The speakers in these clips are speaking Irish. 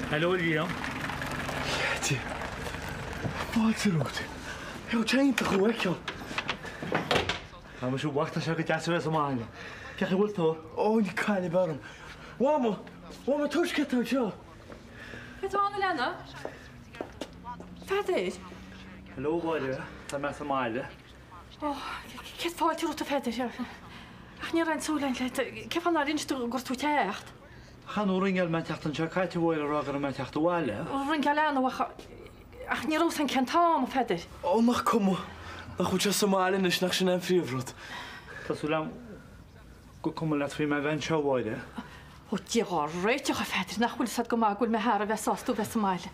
Hello, Liam. Chéad. Fáilte rút. Hew teint a chuaiceol. I'm sure what I get to Samhna. Can you tell? Oh, you can't bear him. Wama tush get out here. Get on, Elena. Fedr. Hello, uair. I'm Samhna. Oh, get fáilte rút a Fedr. Ach, ní rain súlainn le. Ceap an rinstú gur tú techt. Chan ringel me techt an chéad uair agar me techt uaile. Ringel Elena wacha. Ach, ní rús an centám a Fedr. Oh, nach cwmw. Nach chwtio Samhna nes nach sy'n ffrifrwyd. Tasulam go cwmwl at fi me fen sio uair. O, diolch reitioch a Fedr. Nach wyl sad gymagwyl me har a fe sostw fe Samhna.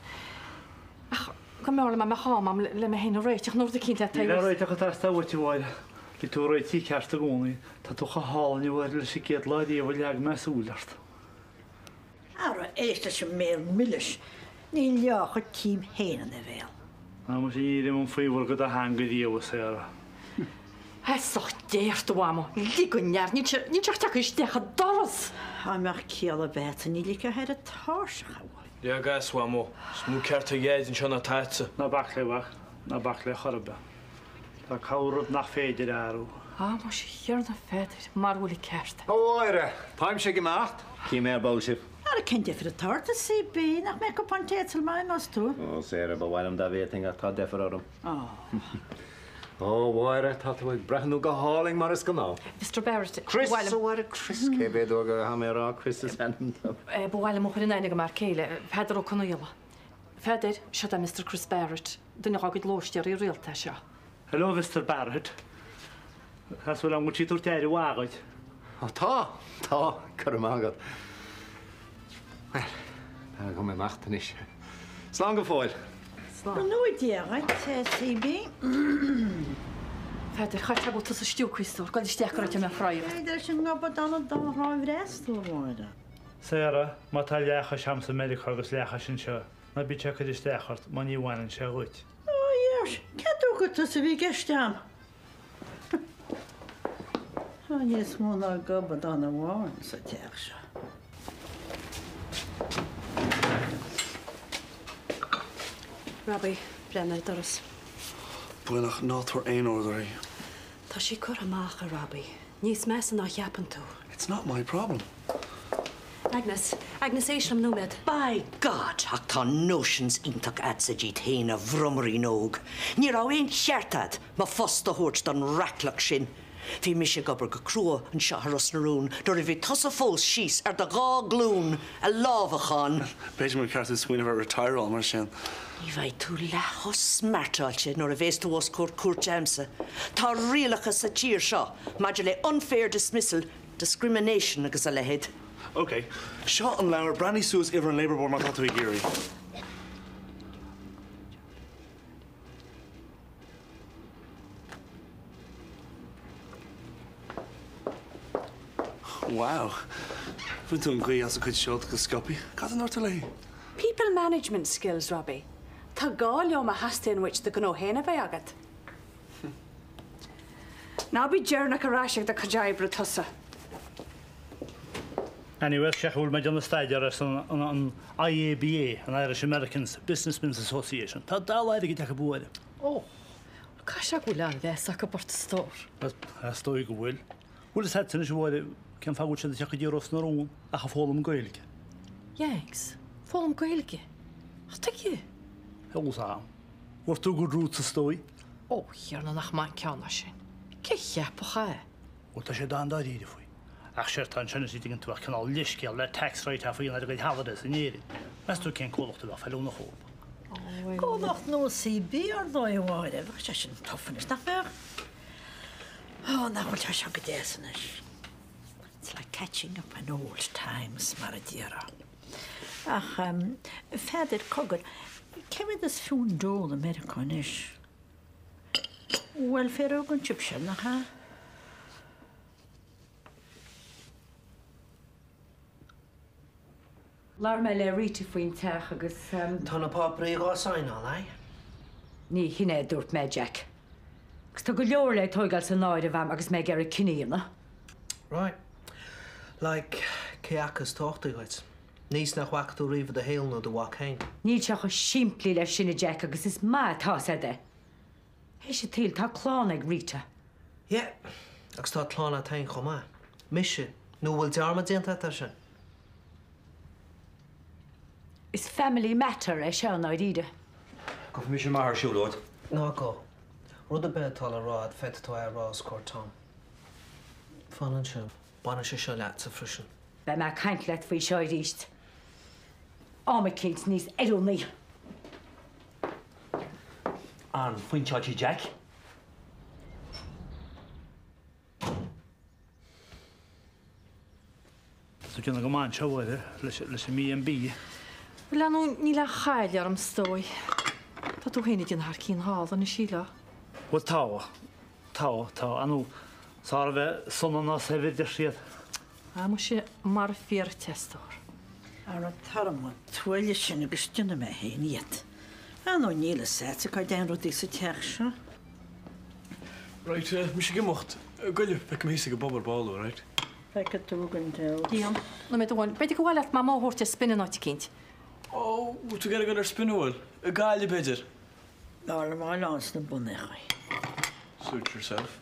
Ach, gymryd me chom am le me hyn o reitioch nwrdd y cyn le teir. Ie, reitioch a tasta wyt i uair. Di tu roi ti cast y gwni. Ta tuch a hal ni uair le si gyd laid i efo liag me sŵlart. Ara, eist as yn mer millis. Ni liach o tîm hen yn e fel. Na, mwys i ddim yn ffifwr gyda hangyd i ewa sera. Hesoch deir dy wamo. Ligwniar, ni tiach tach eistech a doros. A meach ciel a bet yn i lic a her y tors a chawa. Ia gas wamo. Smw cert o ied yn sian a taetsa. Na bachle wach. Na bachle chorba. Ta cawrwyd na ffeidir arw. Ah, maar je hier naar Fedr. Maar wil ik kerst. Oh, uair. Paim sé gemacht. Cím bóisih. Ara, cyn defr y tort a si bi, nach mech o pan teetsel mai nos tu. Oh, Sarah, ba bhhailm da bhéting a tá defar orm. Oh. Oh, uair, tá tú ag brechnú go háling mar is go ná. Mr. Barrett. Chris, uair, Chris. Cé béad óga ha mé rá Chris is henm. Bhhaile mo chuir in einig mar céile. Fedr ó cnoile. Fedr, seo Mr. Chris Barrett. Dyna agad lóistear i rialta seo. Hello, Mr. Barrett. Has wel am wyt ti dw'r deir i wagod? Oh, tá, cur agad. Wel, da go mé machtan is. Slán go fáil. Wel, nw i diarad, si bi. Fedr, chaith a bwt os y stiw cwistwr. Gwyd i stiach gwrdd mewn ffroi'r. Eidr sy'n gobod dan o dan rhoi frest o fwyda. Sarah, mae ta leach a siams y medic agos leach a sy'n sio. Na bi tjekad i stechart, ma'n i wan yn sio wyt. O, iers, cadw gwyd os y fi gestiam. O, jes mwyn o gobod dan o wan, sa teach sio. Robbie, Brenner, doras. Bwynach not o'r ein o'r ddau. Tá sí cur amach a Robbie. Níos measa ná cheapan tú. It's not my problem. Agnes éislam nómed. By God, ach tá notions intach adsa dí théna vrummarí nóg. Ní rá ein cheartad má fosta húirt don raclach sin. Bhí mi sé gobar go crua an searas narún, dor I bhí tusa fós síos ar da gá glún a lábhachan. Beidir mar ceart is swin of a retire all mar sin. I bhaid tú lechos smartáilte nor a bhés tú os cuat jamsa. Tá rialachas sa tír seo, maidir le unfair dismissal, discrimination agus a lehead. Okay, seo an leabhar brandy suas iver an Labour Board mar tatú I géirí. Wow. Fún tú an gcuí as a chuid seolt go scopi. Cad an orta lei? People management skills, Robbie. Tá gá leom a hastain which the gno héna bheith agat. Ná bí dearnach a ráiseach da cajaibra tusa. Anyway, Sheikh will make on the stage on IABA, an Irish Americans Businessmen's Association. Tá dá leid I take a bwyd. O, casia gwylio fe sac o bort stor. Stoi go bwyl. Wyl ys hedyn eisiau bwyd, cyn ffa gwyd sydd eisiau gyda'r os na rôn, a cha ffôl am gweilg. Jengs, ffôl am gweilgi. Ach, ta gi? Hel sam. Wrth o gwrdd rŵt y stoi. O, hier na nach ma'n cian asyn. Cechia po cha e. Wyl ta se dan da rydw fwy. Ach, sy'r tan sy'n ysyd i'n tŵach canol lisgiel, le tax rate a ffyn ar y gwaith hafadus yn eri. Mes dwi'n cyn cwlwch dy fel ffel o'n chwb. Gwlwch nhw si bi o'r ddoi o waed efo, sy'n toffyn ys na fer. O, na wyl ta sy'n gydes yn ys. It's like catching up an old times, mar y dira. Ach, Fedr cogwr, cefyd ys ffwn dôl American ys. Welfare o gwn chipsian na ha? Lar me le riti fwy'n tech agus... Tá na pápaí gá sain all, ai? Ní hinne dúirt me, Jack. Gus tá go leor le tóigal sa náid a bheam agus me ger cínína. Right. Like, ceachas táchtaighaid. Nís nach wachtú riomh a héal nó do bhacain. Níl seach siimplí le sinna Jack agus is mátá de. Hé sé tíl tá chlán ag Rita. Yeah, agus tá tlána tain chomá. Mise, nó bhfuil dearma déanta tá sin. Is family matter se ná ide. Go mis mar siúlód. Ná go. Rud a bed tal a rád fetá a rás cuatám. Fannan sin, bana sé seo leat sa frisin. Be me caiint le faoi seo ríist. Áma céint níos eúnaí. An foiointeáidí Jack. So gynna go man seoidir leis mí an bí. Well anú ní le chaile ar am stói. Tá tú héine dín haar cín há an na síla. Well tá anú sá bheith sunna ná sévidir siad. A mu sé mar fear testóir. Ar a tarma tuaile sin agus duna me héiad. An ó níle set a den rudí sa teach se. Right, mis sé gimocht. Goile pe mé go bobar ballú, right? Feice túgan del. Díon, na me bhain, beidir go bhile má máthirte spinna áit cinint. Oh, tú gar gan ar spinúil. A gáile beidir. Dála má lás na bunachai. Suit yourself.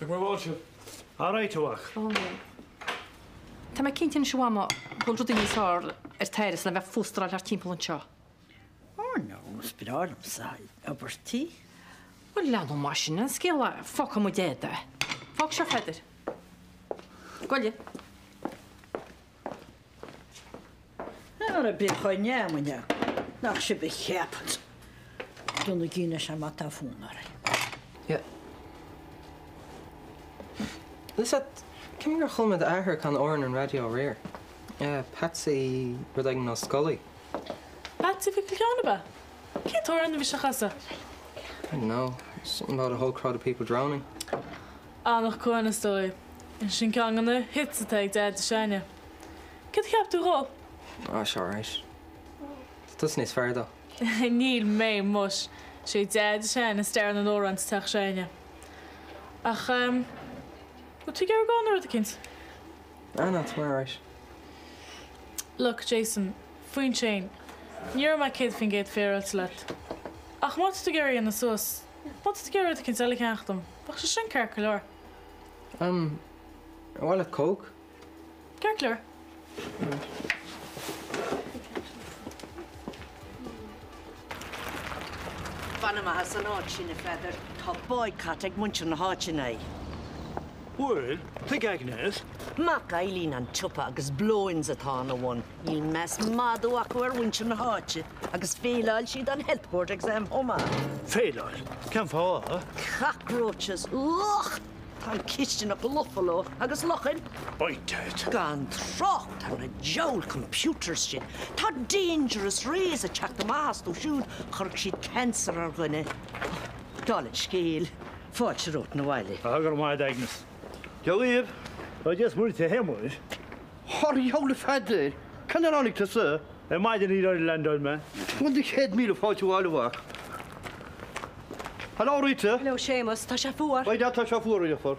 Pe mar báil Áráiteach. Tá me cinntin seáama bhil rudí níos ar teiris le bheith fústra ar timppla an seo. Ó nó, spirálum sa abertí. Well leanú mar sin an scéla focha mu déada. Fog seo feidir. Goile. Ar a bit chuin neamhaine. Nach sé be cheapad. Dúna gíine sem mata fúnar. Yeah. Listen, cym gur chulmad ahar can oran an radio rear. Patsy rydeg na scully. Patsy fi clán ba? Cé tóran vi se chasa? I don't know. Something about a whole crowd of people drowning. Annach coin na stoi. En sin cean an na hit a teag dead a seine. Cé cheap tú ró? Oh, it's alright. Doesn't is fair though. Níl mé mus. sé dead a seine stair an óran teach seine. Ach, go tú gar gáin ar a kins? Ah, that's alright. Look, Jason, foin Shane. Níor my kid fin géad féral let. Ach, wat tú gar in na sos? Wat tú gar a kins eile ceachtam? Bach se sin carcolor. Well, a coke. Carcolor. Fanama has an áit sin a feidir tá boicot ag muintir na háitina. Well, think Agnes. Mac Eileen an tupa agus blowins atá na bhain. Íl mes madú acu ar muintir na háite agus féileáil siad an health board exam homa. Féileáil? Ceann fá? Cockroaches. Ugh! Tá kitchen up Buffalo agus lochin. Oited. Gan trocht ar na jowl computers sin. Tá dangerous rays a check the mass to shoot church siad cancer ar gine. Dálit scéal. Fáilt sé rút na bhaile. Agar maid Agnes. Jolíb, I just moved to him, was. Harry, how the fat day? Can I only to sir? I might need a land on me. When the head meal of how to all the work. Hello, Rita. Hello, Seamus. Tá sé fuar. Why that touch of worry for?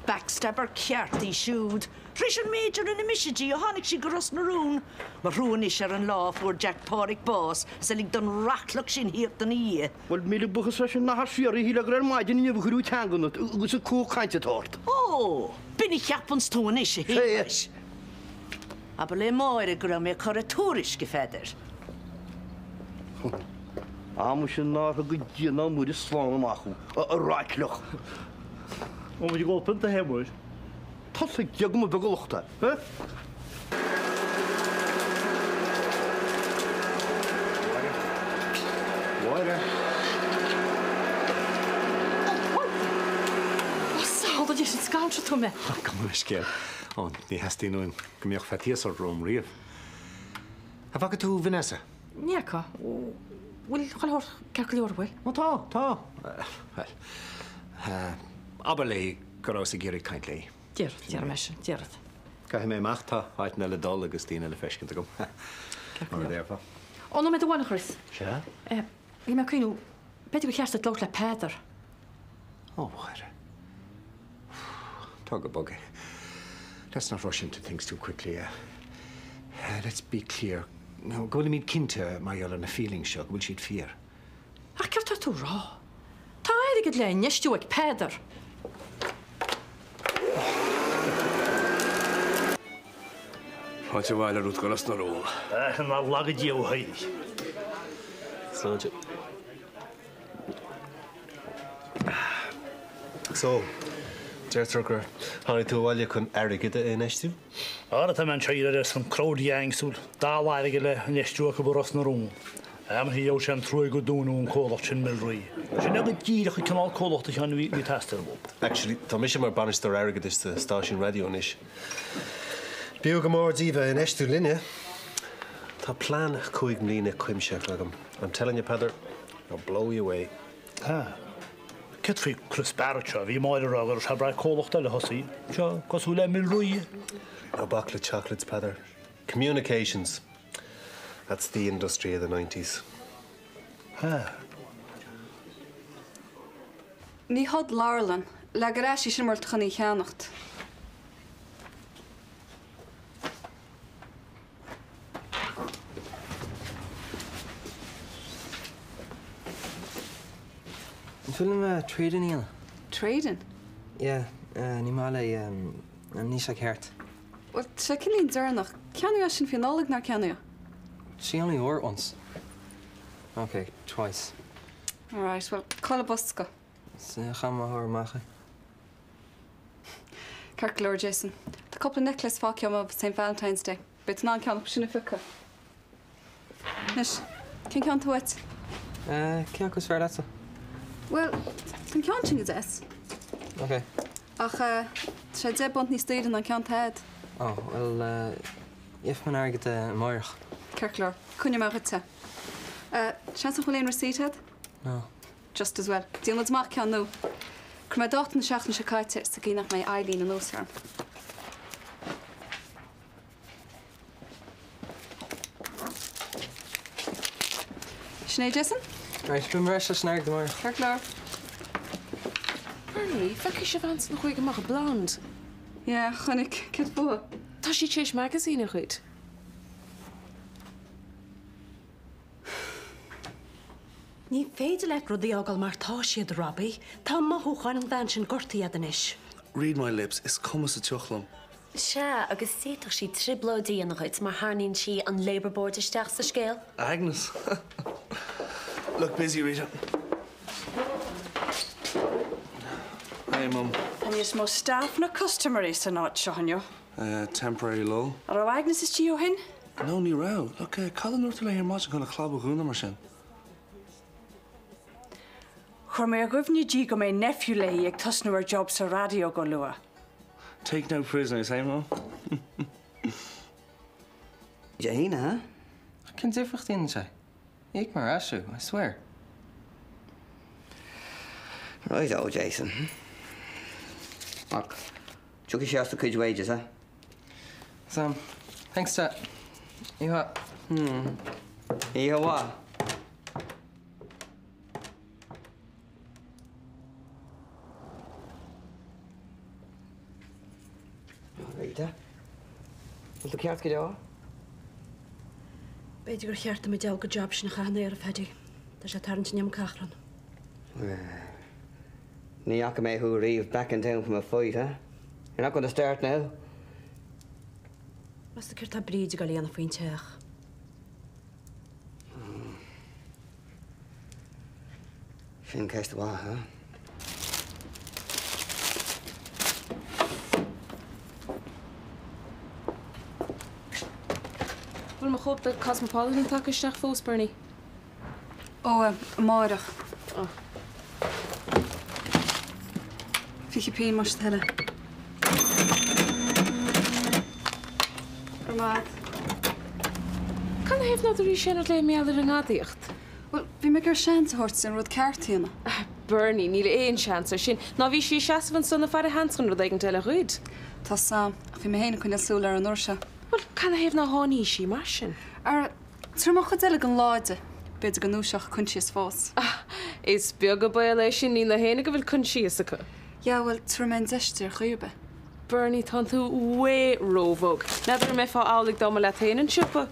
Backstabber ceartí siúd. Rís an méidir in na misisí a tháinig sí go ros na rún. Mar rún is ar an lá fuair Jack Pádraig Bás sa lig don raclach sin hiart an í. Well, míle buchas leis an nahar fiori híle gran maidin ní bhúrú teangan agus a cú cainte tort. Ó, bin ich cheapans túin is héis. Aber le máire gur mé chur a túris go feidir. Am sin ná a go díana múdi slán amachú a raclach. Om je goal punt te hebben, was. Tá ik jag me begolachta, hè? Water. Sal dat je het scoutje toe me. Kom maar eens keer. Oh, die heeft die nu een gemeenig vertiers op Rome rief. En wat het Vanessa? Ja, ka. Wil gaan hoor calculeer wel. Wat tá. Wel. Aberlei gorás a géirí kaintlei. Dear mesh, dear. Ga mé machta áit na le dul agus tíine le feiscin gom. Mar défa. Oh, no met de one Chris. Se? Je me kunnen beter go cheart het loch le Peter. Oh, water. Tug a buggy. Let's not rush into things too quickly. Let's be clear. No, go to meet Kinta, my yell and a feeling shock, will she'd fear? Ach, ceir tú rá. Tá éigead le neistú ag péidir. Wat je wel roet golas naar rol. En dan lag het jou heen. Slaantje. So, Jertrucker, how to while you can arrogate in nestu? Dat men cheir er som Craoladh Ros da laige le neistú go boras na rún. Am hi jou sem troi go dún un cólacht sin milroi. Sin neb gír chu canál cólacht chan vi testar bo. Actually, tá mis mar banister arrogate is the station radio nish. Bio gamor diva in nestu linne. Tá plan coig mlína cuimseach agam. I'm telling you, Padder, I'll blow you away. Kit fi crisparcha, vi moir agar sa bra cólacht le hosi. Ja, cos le milroi. No chocolate chocolates, Padder. Communications. That's the industry of the 90s. Ní hod Larlan, le garasi sin mar tchaní cheannacht. Film trading Ian. Trading? Yeah, ní mála níos ag heart. Well, se cilín dúrnach. Ceanú sin finálig nar ceanú? She only wore it once. Okay, twice. All right, well, call a busca. Chama haar mache. Craoladh Jason. The couple of necklace fáciam of St. Valentine's Day. Bit ná ceann sinna fuca. Nis, cin ceann tú wet? Ceann cos fear that's Well, cin ceann sin is. Okay. Ach, sé dé bont ní stéidir an ceann head. Oh, well, if man argad moirch. Craoladh, cunne mar te. Chance of William receipt head? No. Just as well. Díon wat maak ceann nó. Cur mai dát na seach na se caiite sa gí nach mai Eileen an Osarm. Sinead Jason? Right, bym rest as snag the moirch. Craoladh. Bernie, fecha sé bhaint na chuig amach blond. Ja, chunig, kit bu. Tá sí tééis magazine a chuid. Ní féidir le rudí ágal mar tá siad Robbie, tá mothúcháin an bhain sin gortaí anis. Read my lips, is cumas a tuchlam. Se agus séach sí triblódíí an chuid mar hánaín si an Labour Board isteach sa scéal. Agnes. Look busy, Rita. Hey, Mum. And you're more staff na customer is not, Seanio. Temporary lull. Are Agnes is you hin? No, ní rá. Look, Colin North lay here much gonna club a guna mar sin. Chor me a gofni G go me nephew lay ag tusnu ar job sa radio go lua. Take no prisoners, eh, Mum? Jahina, huh? Can different in say. Ik maar asu, I swear. Right, old Jason. Mark, chucky she has to cut wages, huh? Sam, thanks, Dad. You what? You what? Rita, wil de kaart gedaan? Beidir gur cheartta me deal go job sin na chanéir a fedi. Tá sé tarint neam cachran. Ní ach me who reeve back in town from a fight, huh? You're not going to start now? Was de cyrta bríd go líana faoin teach. Sin ceist wa, huh? Bhfuil mo chóp de Cosmopolitan take isteach fós, Bernie. Máireach. Fiche pín mar heile. Armad. Can I have not rí sin le méallir an gádaíocht? Well, bhí me gur sean hort sin rud ceartíanna. Bernie, níl éon seansar sin. Ná bhí sí seasamhan sanna far a hanscan rud ag an teile chuid. Tá sam, ach bhí me héna chun asúil ar an orsa. Well, can I have na hánaí sí mar sin? Trúach chud eile an láide, beidir go núiseach chunsíos fós. Is beag go bail éis sin ní na héna go bhfuil chunsíos acu. Ja, well, trú men deistir chuúbe. Bernie tan tú way róvog. Never me fá álig dom le tain an sipa.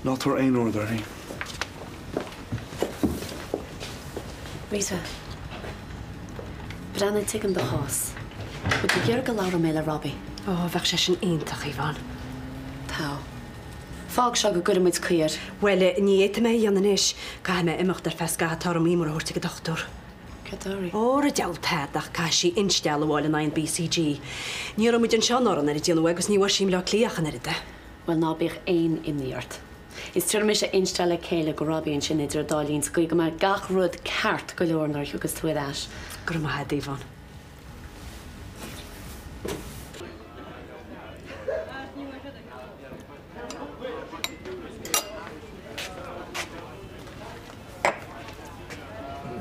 Not for ein order, eh? Rita, Brenna taken the horse. But the year Laura Mela Robbie. Oh, bheith sé sin ionintach Ivan. Tá. Fág se go good muid cuir. Well, ní éite mé dhéanaan is, ca me imimecht ar fesca atá mí mar thuirta go dochtúr. Cadóri. Óra dealtad ach ca sí instel bháil in BCG. Ní muid an seanáran ar déanú agus ní sim le clíachan ar ide. Well, ná bích ein imníart. Is tuair mis a instelle céile go Robbie an sin idir dálín go go mar gach rud ceart go leornar chugus tuaid as. Gur ma head Ivan.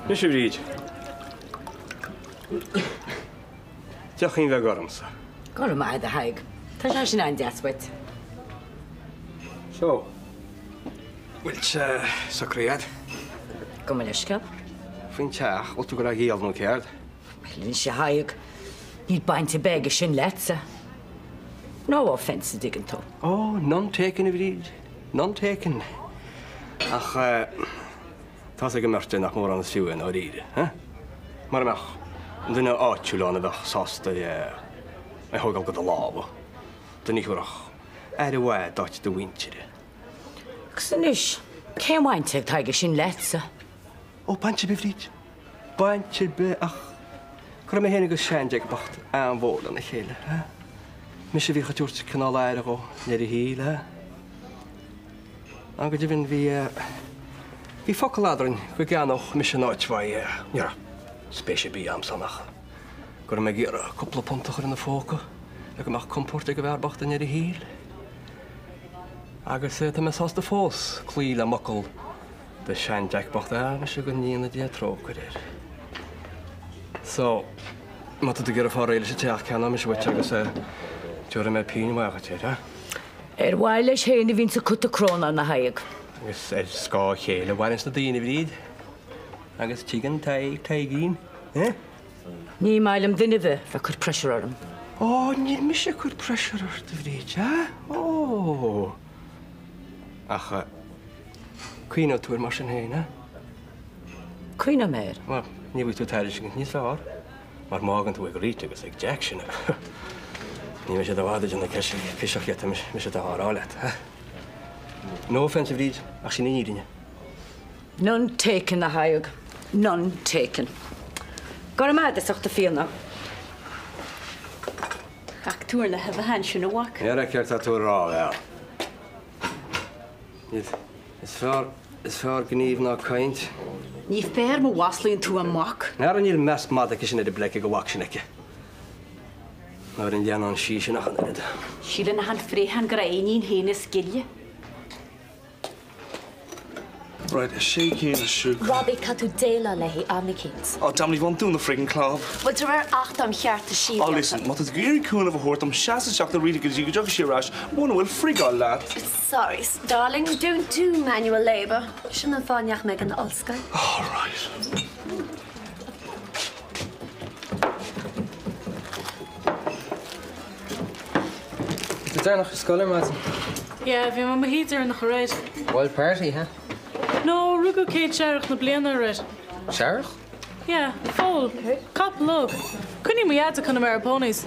Mis sé bríd. Deachín bheith gormsa. Gur ma head a haig. Tá sé sin an deaswit. So, wilt sa créad? Go me leisce? Fin teach, o tú go a géal nó céad? Lynn sé haig. Níd baint i bege sin letsa. No offense diggin to. Oh, none taken i bríd. None taken. Ach, tá sé go merte nach mór an siúin á ríide, eh? Mar meach, duna áitiúlána bheith sásta I hogal go a lába. Duna chuach, a bhhaid dáit do wintere. Csanis, céim wainte taige sin letsa. O, baintse be bríd. Baintse be ach. Cur mé héna go seanide go bacht an bhór an na chéile, eh? Mis sé bhí chaúirt canál aire go neir I híle. An go dibhinn hí focaladrin go ganach mis an áitmhaid spéisi bí am sanach. Gur mé gur a coppla pontachar in na fóca, le go meach compórta go bhharbacht a neir híl. Agus tá me sásta fós, clí le mocail de sean deachbacht a me se go níana dí trócar ir. So, mata tú gur a fá réile sé teach ceanna me se bhaite agus tuair mé píine maicha tíir, eh? Bhhaile leis héana vín sa cúta cróna na haig. Agus scá chéile bhainins na daine bhríd. Agus tígan taigín, eh? Ní mailam duine bheith fe chur pressure orm. Ó, níl mi sé chur pressure ar do bhríd, eh? Ó. Ach, cuiine túair mar sin héin, eh? Cuiine mér? Wel, ní bhí tú taidir sin níos fearr. Mar mágan tú ag ríte agus ag Jack sin. Ní me sé bhhaidir an na ciseach lieta me sé árálet, eh? No offense bhríd, ach sin níine. None taken na haig. None taken. Gur mad is ochta fianna. Ach túair le hebh hen sin bhac. Ja, ceart a tú rá, Is fear gníomh ná caint. Ní fér mo waslíonn tú amach. Nar an níl mes madach sin idir bleice go bhac sinaice. Nar an deanán sí sin nach an irid. Síle na han fréhan gur aoín héna skilje. Right, a shake in a shook. Robbie catú déla lehi an na kids. Oh, damn, you won't do the friggin' club. Well, there are 8 am cheart a sheep. Oh, listen, what is Gary Coon of a hort? I'm shasta shocked the really good you jog shirash. One will frig all that. Sorry, darling, we don't do manual labour. Shouldn't have found Yach Megan Ulska. All right. Is there nog scholar, Martin? Yeah, bhí má híidir nach réid. Wild party, huh? No, rugú céad searach na bliana réid. Searach? Yeah, fól. Cap log. Cunní mo iad a chuna mar ponies.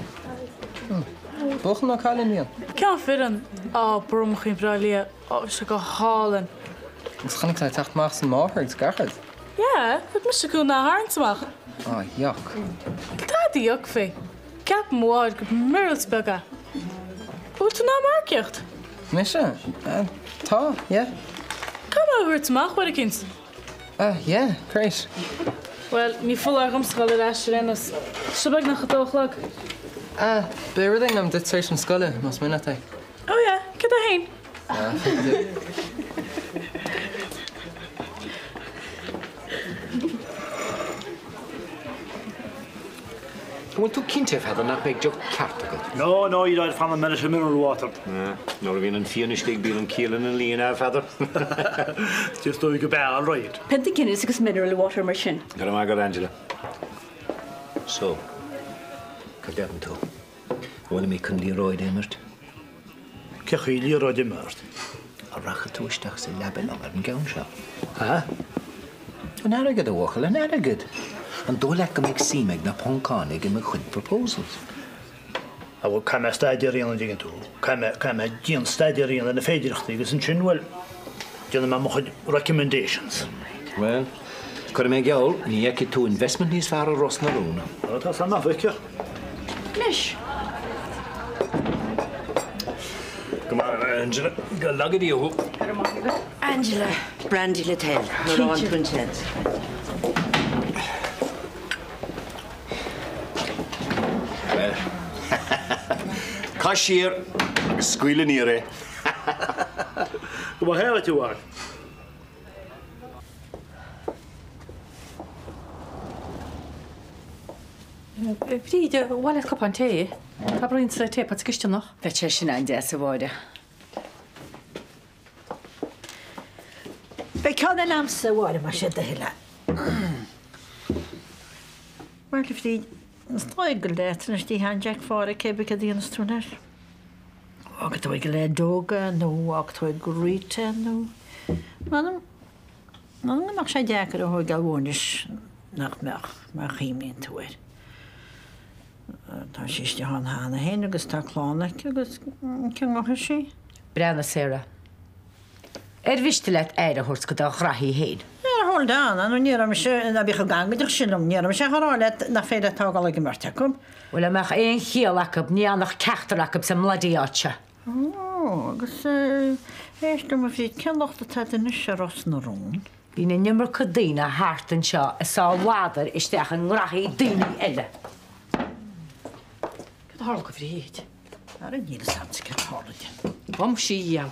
Bochan na cálinn míon? Cean fidan. Á, brumchín brália. Ó, se go hálan. Is chanig sa tacht maach san máthir gachard? Yeah, het mis se gún na haarntamach. Oh, yuck. Tádi yuck fé. Cap móid go mirlsbega. Hoe tú ná marceocht? Misha? Tá, yeah. Come over tamach, what a kins? Yeah, great. Well, ní full armschalle rasje rennes. Subag nach gedóglag. Bereding am dit seis an scoile, mas minna te. Oh ja, get a heen. Well, tú cinnte feather nach big job cartacle. No, you don't find the medicine mineral water. No, we're in Fianishtig being killing and lean out feather. Just do you all right. Pentakin is a mineral water machine. Got my God, Angela. So, cadavon to. One of me couldn't leroy demert. Cachil leroy demert. A rachatúisteach sa label on an gown shop. Huh? An arrogant a walker, an arrogant. And do like a make seeming na poncanig in my good proposals. I will come a study in the to. Come a gin study in the Federich is in Chinwell. Gentlemen, recommendations. Well, could I make y'all, Niaki to investment is far Ros na Rona. Well, that's enough, Vicky. Nish. Come on, Angela. Go lug at you. Angela, brandy Littell, no on Princess. Well, cashier, squealing here. Come on, how do you want? Bríide bhhaile go an té, Tá bríonn sa té pat ciste nach. Bheit sé sin an de sa bháide. Be ceann an amsa bháile mar sé de heile. Mar le frí stáid go léit na tí han Jack fára cébe a dtíananas túnar. Agad tú go le dóga nó ag tú go ríte nó. Manam mar sé deacar a thuig galhónis nach meach mar chiimlíonn túir. Tá síiste hána héin agus tá chlána agus ceangatha sí. Brena Sarah. Bhiste leit éire thuirt go dá chrathí héin. Hol dána nó níram se na bhí gangaidir sinnom níram se choráile na féidir tágála go marta gom. Bhfuil amach éon chiaachab ní annach ceachtarachab sa mladíáte. Ó, agus éiste a bhí ceanachta taidir se Ros na Rón. Bhí na nimar chu daoine háartan seo a sáhádar isteach an ngrachaí daoine eile. Hála go bhríd. Ar a níl samsa hálaide. Bam sí jaall.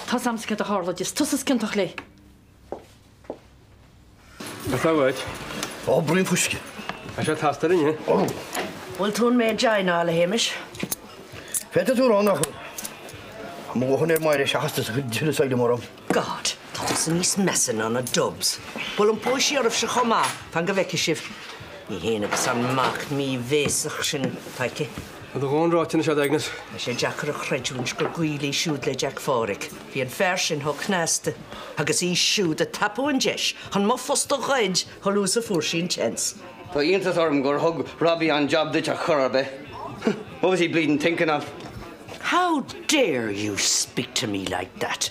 Tá samsa a hálaide, tusas cinach le. Atá Ó, bríon fuisce. A sé tastar in, Ó. Bhfuil tún méid deine ála héimis? Feta tú ránach. Móchan mar is seachasta sa chuile saile marm. God, tá san níos mesan an a dubs. Bhfuil an póisí ormh se chomá, fan go bheice sibh. Ní héana agus an mach mí bhéasach sin taice. A do gháinráitina se agnas. A sé Jackar a chreidúns gur ghuilaí siúd le Jack Fáric. Bhí an fear sin thug cnásta. Agus í siúd a tapú an deis, chun má fosta ghaid choús a fuair sin chens. Tá iontas orm gur thug Robbie an job duit a churbe. What was he bleeding thinking of? How dare you speak to me like that?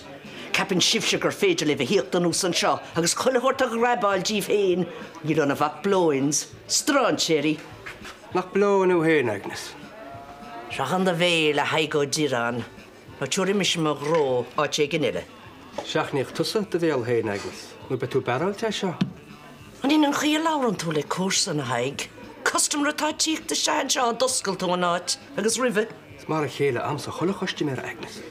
Capin sibse gur féidir le bheith híocht an ús an seo, agus chuilehoirt a grabáil díobh héin. You don't have a blowins. Strán, Sherry. Nach blóin ó héin, Agnes. Rachan da bhéil a haigó dirán. No túri mis mo gró áit sé gynile. Seachníoch tusa da bhéal héin, Agnes. Nú be tú beral te seo. An in an chi láran tú le cwrs an haig. Custom ratá tíoch da sean seo doscail tú an áit, agus rive. Mar a chéile am sa chola choiste mér, Agnes.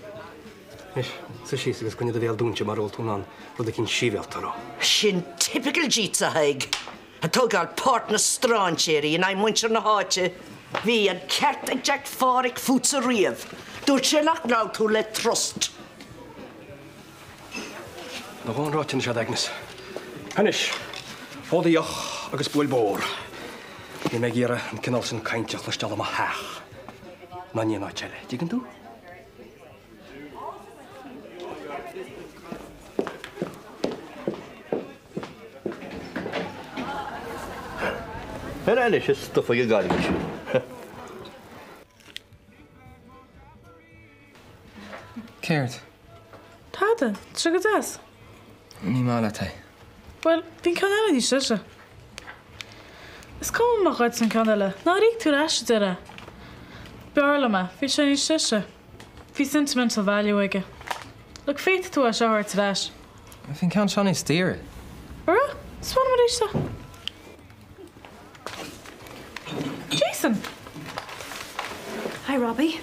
Nis, sa síos agus gwne da bhéal dúnte mar ól tún an, rud a cinn síbhealt tará. Sin typical jeets a haig. A tógáil partner strán, Sherry, in ein muintir na háte. Bhí an ceart ag Jack Fáric fúts a riamh. Dúirt sé lach ná tú le trust. Na gháinráitina se Agnes. Hanis, fóda ioch agus bhfuil bór. Ní me gíra an cinál sin cainteach le stal am a heach. Na ní ná teile, dígann tú? Her is is stuff you got it. Céad. Táda, tro go das? Ní mála te. Well, bhín canile dí se. Is cum mar chuid san canile, ná rí tú eiste deire. Bearla me, bhí sé ní se. Bhí sentimental value aige. Le féit tú a seoir leis. Bhín can seán is tíre. Ura? Swan mar éiste? Jason! Hi, Robbie.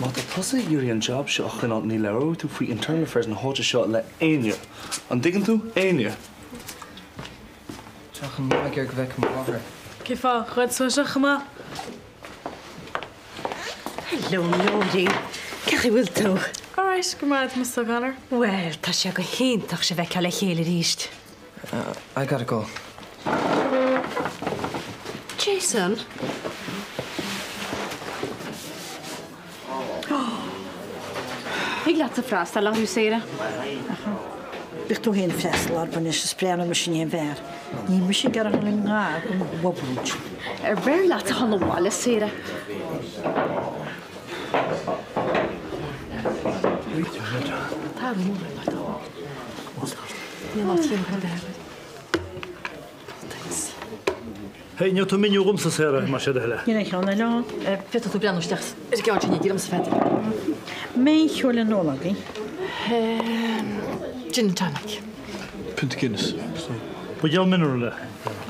Má tá tusa dúirí an job seo chuin an ní leú tú faoi internal affairs na háte seo le aine. An digann tú aine. Teach an má gur go bheith go كيف غد سوشة خما Hello, Lodi. Cach I wilto. All right, come on, Mr. Connor. Well, tá sé go héintach sé bheith le chéile ríist. I gotta go. Jason? Ig laat sa fras, tal hu séire. Bich tú hén festal arban is spréanna me sin ver. Ní me sé gar an ngá wobrúd. Ver laat sa hall wall séire. Tá mú Ní má tí Hei, nu tu miniu gum sa sera, ma sé dehla. Ní cheanna leán. Pe tú breanústeach. Is ceáin sin dím sa feidir. Mé cheola nólagaí. Gin tonic. Punt Guinness. Bujal mineral.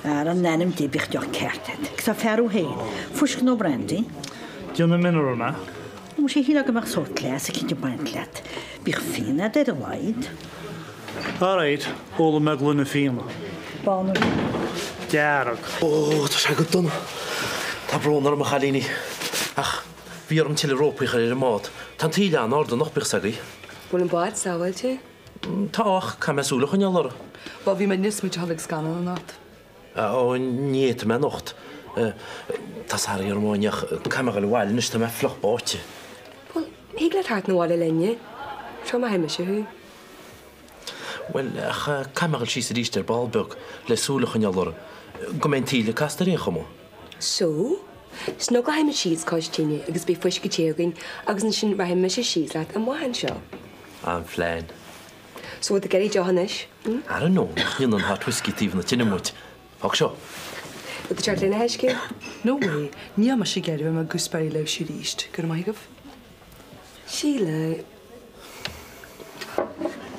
Ar an nenim dí bich deoch certed. Sa ferú héin. Fusk nó brandy. Gin mineral na. Mo sé híla go mar sort glas a cinnte baint let. Bich fina de a waid. All right, all the meglin na fina. Bánar. Dearag. Ó, tá sé go duna. Tá brónar am chalíní. Ach, bhí ar an til Europa ar ar mád. Tá tíide an orda nach bich sagaí. Bhfuil an báid sáhailte? Táach, cha mesúla chun ealar. Ba bhí me níos muid halig scanan an nát. Ó, níte me nocht. Tá sara ar máineach camagal bhil nista me floch báte. Bhil, híag le thart na bháile lenne. Seo ma heime se hu. Wel, ach, camagal sí sa ríist ar balbeg le súla chun ealar. Go mén tíle castar é chumó. So? Snog a heime síos cáistíine agus bí fuis go téagain agus an sin raheime se síos leat an mhain seo. An flein. So the geirí Johannis? I don't know. Níl an hart whisky tíh na tinine muid. Fag seo. Bud the chartlína heisce? No way. Ní am sé geir bh me gusparí leh si ríist. Gur maigah? Síle.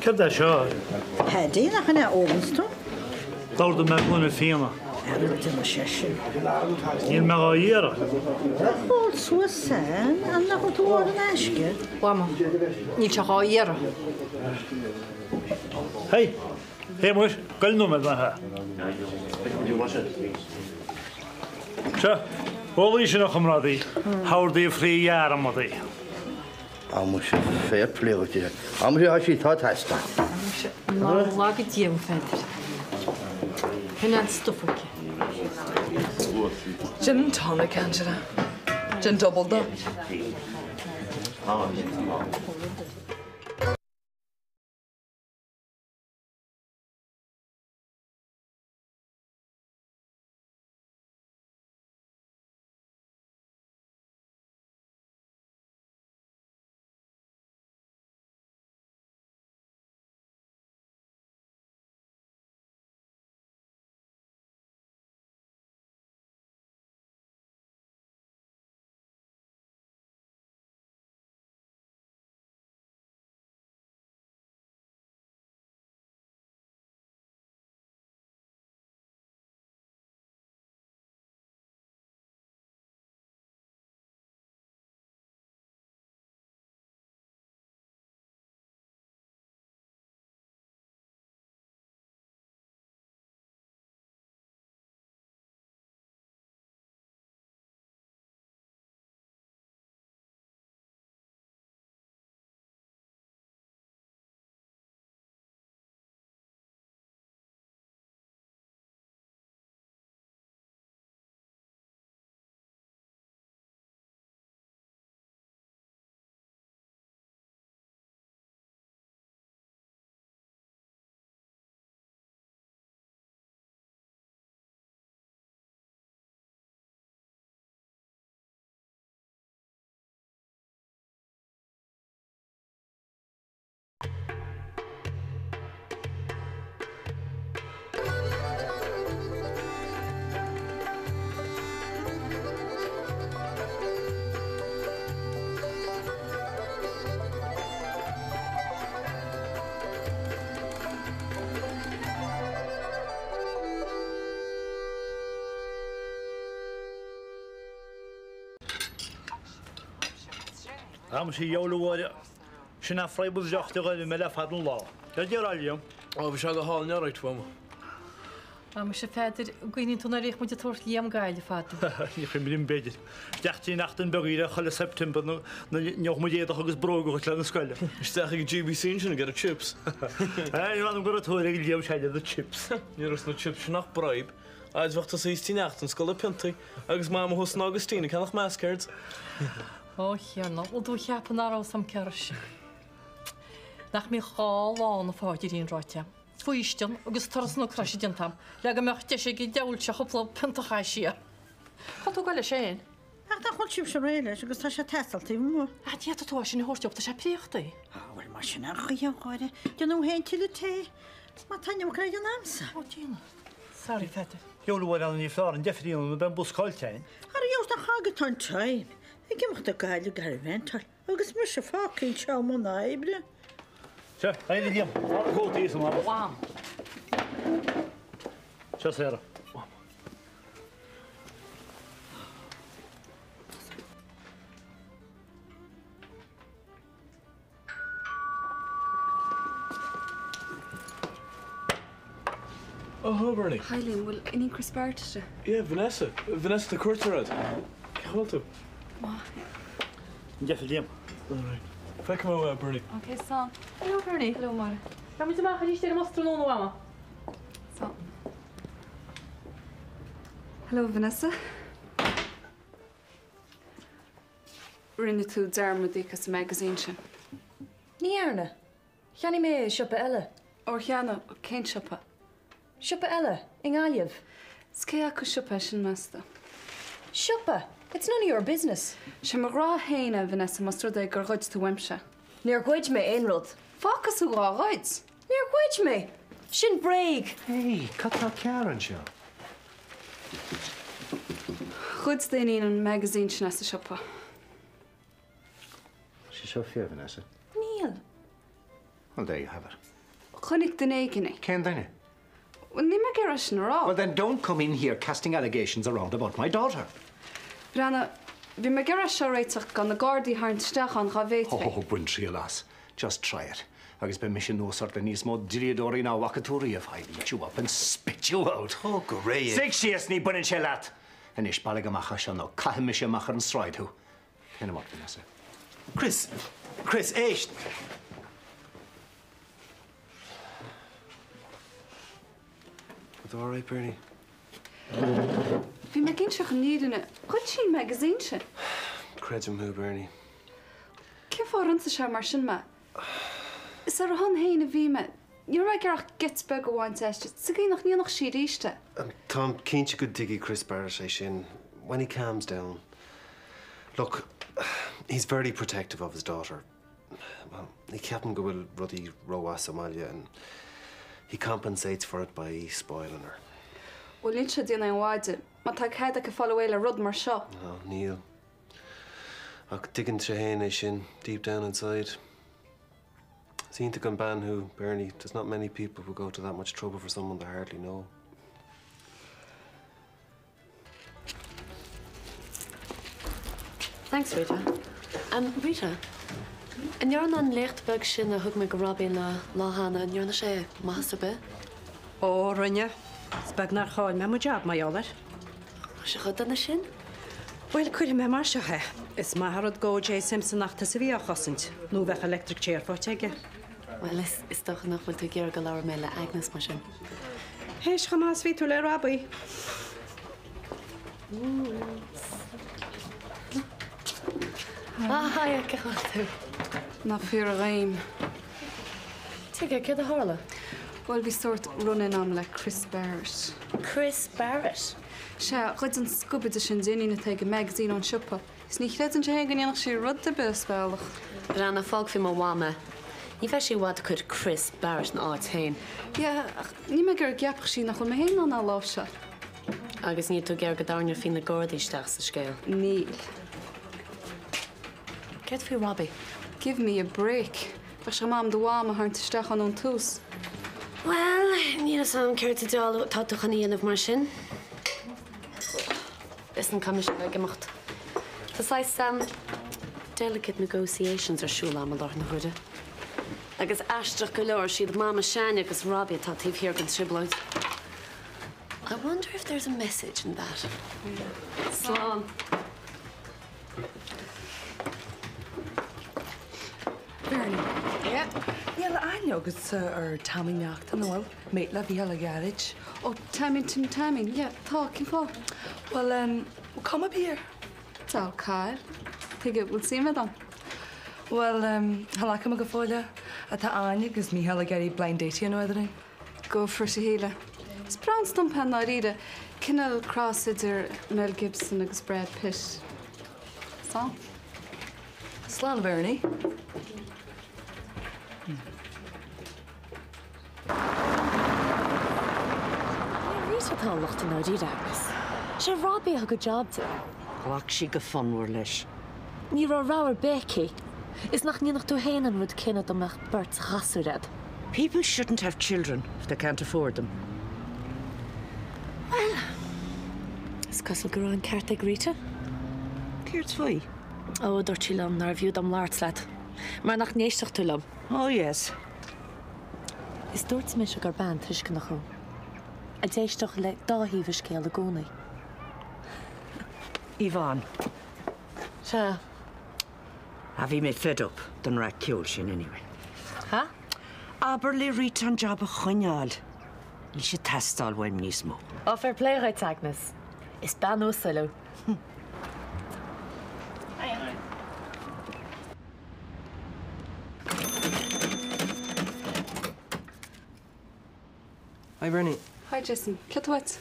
Ceb da seo? Hedi nach chana óganstú? Dáir do meglin na fina. Erwyd yma session. Níl me gáíara. Bol suasan, an nach o dŵr yn asgyr. Wama, níl se gáíara. Hei, hei mwys, gael nhw med ha. Se, bol i sy'n o'ch ymraddi, hawr di ffri iar am oddi. Am mwys fair play o ti. Am mwys hasi ta testa. Mar lag y diw fedr. Hynna'n stwff o'i. Gin tonic, Angela. Gin double da. Am si jowle worden. Sy'n a ffraibwyd joch dy gwaith me lef hadyn law. Dydy'r aliwm. O, fi siarad o hol ni ar oed fwm. Am sé féidir gcuoíonn túna réoch mu tuair líam gaiile fátu. Ní chu blim beidir. Deachtaí nach an beíre chola September neoch mu déad agus brogu le na scoile. Isteach go GBC sin get a chips. an go túir ag líam seile the chips. Níras na chips nach braib. Ais bhacht sa 16 an scola pintaí agus má hos na Augustína cenach mascards. Ó cheanna ó dú cheapan árá sam ceirse. Nach mí cháán na fáidir íon ráite. Fuistean agus taras nó craisidin tam, le go meachte sé go deúilte chopla pintacha sia. Chaú goile sé? Ach tá chuil sib sem réile agus tá sé testaltaí mú. A dí atá sin hórteopta sé peochtaí. Bhfuil mar sin chuáide denú héin tiile té má taine creid an amsa. Ó dína. Sorry fete. Joulhil an ní flá an defiíon ben buscáiltein. Ar jos na chagatán taim. I gimach a gaiile gar vental agus mu se fácinn se mó naibre. Se éile díam cótaí sem mar. Se séra. Oh, Bernie. Hailín, bhfuil iní crispáirte? Yeah, Vanessa. Vanessa the Curtarad. Call to. Jeff Liam. All right. Feck mo, Bernie. Okay, son. Hello, Bernie. Hello, Mara. Ga mu mácha dí ar mostranó ama. Son. Hello, Vanessa. Rinne tú dearmadí cos magazine sin. Níarna. Cheanna mé siopa eile. Or cheanna céint siopa. Siopa eile, in Gáilibh. Scé acu siopa sin measta. Siopa? It's none of your business. Se mar rá héine, Vanessa, mas rud é gur ghoid tú weimse. Níor gcuid mé aon rud. Fácas ú rá ghoid. Níor gcuid mé. Sin breig. Hey, catá cearan seo. Chud daoine an magazine sin as a siopa. Si seo fé, Vanessa. Níl. Well, there you have it. Chnig den éigeine. Cén daine? Well, ní me gur sin rá. Well, then don't come in here casting allegations around about my daughter. Brianna, bhí me gur seo réiteach gan na Gardaí tharnteach an ghavéit. Oh, buin trí las. Just try it. Agus be mission no sort of níos mó dríadóí ná wacatúí if I beat you up and spit you out. Oh, go réir. Sig sias ní bunin sé leat. An is bailga macha se nó caithim me sé machar an sráidú. Céna mat, Vanessa. Chris, éist. It's all right, Bernie. Bhí me ginseach an níidirna. Chud sin magazine sin. Credum who, Bernie. Cé fáransa se mar sin me? Is ar a hon héine bhí me. Níor ra gur gitsbe go bháin teiste. Sa gé nach níonach si ríiste. Tom, cínte go diggy Chris Barrett sin when he calms down. Look, he's very protective of his daughter. Well, he ceapan go bhfuil rudí roá Somalia and he compensates for it by spoiling her. Well, lín se díana an bháide, má tá chéad go fáile rud mar seo. Oh, Neil. Ach, digging to héine sin, deep down inside. Seen to ban who, Bernie, there's not many people who go to that much trouble for someone they hardly know. Thanks, Rita. Rita, and you're an lichtbug sin a hug me Robbie na Lahana and you're na sé master be? Ó, rinne. Spag nar cháil me mo job mai olar. Se chud na sin? Well, cuiir me mar seocha. Is maharad go J. Simpson nachta sa bhí a chosint. Nó bheith electric chair fáteige. Well, is doch nach bhfuil tú ggéar go leabhar mé le Agnes mar sin. Héis go más ví tú le Robbie. Haia, ce tú? Na fear a réim. Tuige, cé a hála? Well, bhí sort running am le Chris Barrett. Chris Barrett? Se, chuid an scubide sin daoine na teige magazine an siopa. Is ní chréan sé ganíanach sí rud de bespáilach. Brenna fág fi má bháme. Ní bheith sí bhád chud Chris Barrett na áit hain. Ja, ní me gur ceapach sí nach chuil me héin an á láise. Agus ní tú ggéar go dáne fin na Gardaí isteach sa scéil. Níl. Céad fi Robbie? Give me a break. Bheith se mám do bháma tharnteach an ón tús. Well, ní a sam céirta deáil táú chaníanamh mar sin. Is an cumis go gemacht. Tá delicate negotiations ar siúla am lá na chuide. Agus eisteach go leir siad máma seine agus Robbie tá tíobh hir gan triblaid. I wonder if there's a message in that. Slán. Bernie. Yeah. Níl aine agus ar tamíneachta nóil, méid le bhí a garage. Oh, timing. Yeah, tá, cin fá. Well, come up here. Tá, Cael. Tuige, bhfuil sí me dan. Well, halach am go fáile a tá aine agus mí hela geirí blind dating an weathering. Go for sa héile. Is bran stompen na ride. Cinnal Craoladh Mel Gibson agus Brad Pitt. Sá? Slán Bernie. Rita tá lucht in áidí agus. Se Robbie a go job to. Ghlach si go fanmhar leis. Ní ra ráir Becky. Is nach ní nach tú héanaan rud cinad amach burt chasú red. People shouldn't have children if they can't afford them. Well, is cosal go an ceart ag Rita? Ceirt faoi? Ó, dúirt sí lam nar bhiúd am láirt leat. Mar nach néisteach tú lam. Oh, yes. Is dúirt mé se gur ban tuisce nach chum. A déisteach le dáhíomh scéal a gcónaí. Yvonne. Se. A bhí mé fed up don ra ceol sin anyway. Ha? Aber le Rita an job a chuineáil. Ní sé testáil bhaim níos mó. Ó fair play right, Agnes. Is ban ó solo. Hi, Bernie. Hi, Jason. Clotwet.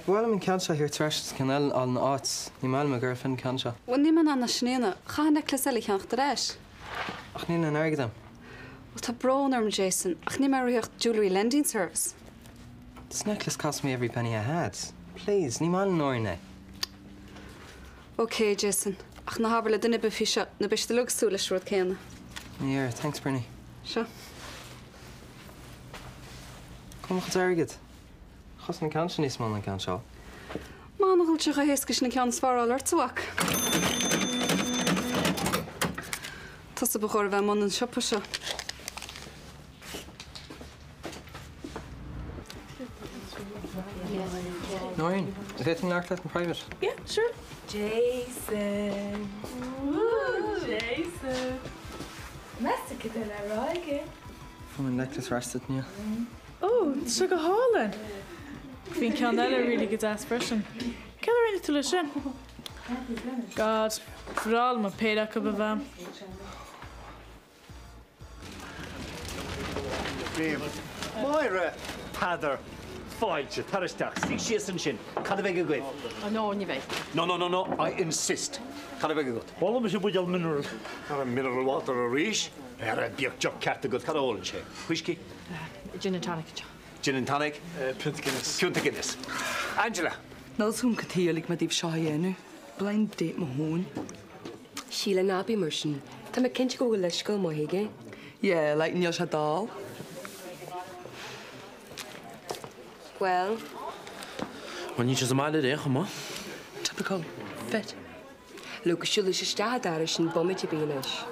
Well, I'm in Kansha here trash canal on the arts. Ni mal my girlfriend Kansha. When ni man anna snéna, cha necklace eile cheancht reis. Ach ni na nargdam. Well, tá bronerm, Jason. Ach ni mar riocht jewelry lending service. This necklace cost me every penny I had. Please, ni mal norne. Okay, Jason. Ach na haberle dinne befisha, na beste lugsúle srod céna. Yeah, thanks, Bernie. Sure. Kom goed erged. Gas na Kansha níos man na Kansha. Má nachil se héiscis na cean sfar all artúach. Tás a bachor bheith man an siopa seo. Noreen, is dit een nachtlet in private? Yeah, sure. Jason. Ooh, Jason. Message de la roige. Van mijn necklace rested nu. Oh, sugar Holland. Bhín cean eile really good expression. Cead réine tú lei sin? God, bhráil má péideach go bham. Moira, Padder, fáilte, taristeach, sí sias an sin, cad a bheith go gcuid. No, ní bheith. No, I insist. Cad a bheith go gcuid. Bhla me sé buideal mineral. Ar a mineral water a ríis, ar a bíoch job ceart a gcuid, cad a ólann sé. Whisky? Gin and tonic. Gin and tonic? Punta Guinness. Punta Guinness. Angela? Nels hwn cytiolig mae dif sioi enw. Blind date mae hwn. Sheila nabi mersin. Ta mae cynti go gwylisgo mo hige? Yeah, like Neil Shadal. Well? Wel, ni jyst ymlaen iddi, chwm o. Typical. Fit. Lucas siwle si stad ar ys yn bomit i bynys.